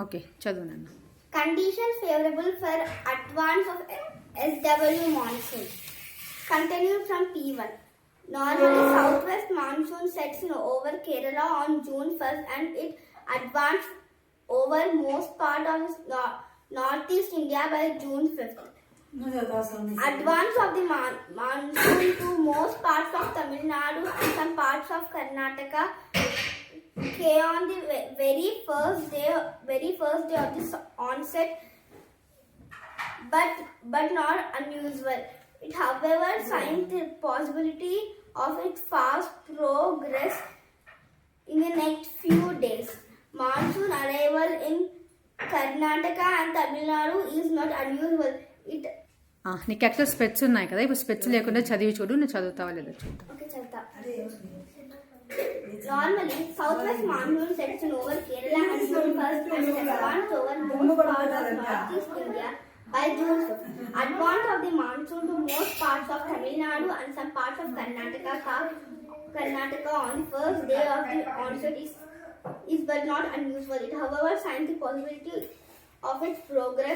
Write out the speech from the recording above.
Okay చదువు నాన్న. Conditions favorable for advance of SW monsoon. Continued from P1. Normally, southwest monsoon sets in over Kerala on June 1st and it advanced over most part of northeast India by June 5th. Advance of the monsoon to most parts of Tamil Nadu and some parts of Karnataka came on the very first day of this onset, but not unusual. It, however, signs the possibility of its fast progress in the next few days. Monsoon arrival in Karnataka and Tamil Nadu is not unusual. నీకు actual స్పెట్స్ ఉన్నాయి కదా, ఇప్పుడు స్పెట్స్ లేకుండా చదివి చూడు, నువ్వు చదువుతావా లేదా చూద్దాం. Okay, చదువుతా. Normally, southwest monsoon sets in over Kerala and June 1st and advance over most parts of northeast India by June 5th. Advance of the monsoon to most parts of Tamil Nadu and some parts of Karnataka on the first day of the onset is but not unusual. It, however, signs the possibility of its progress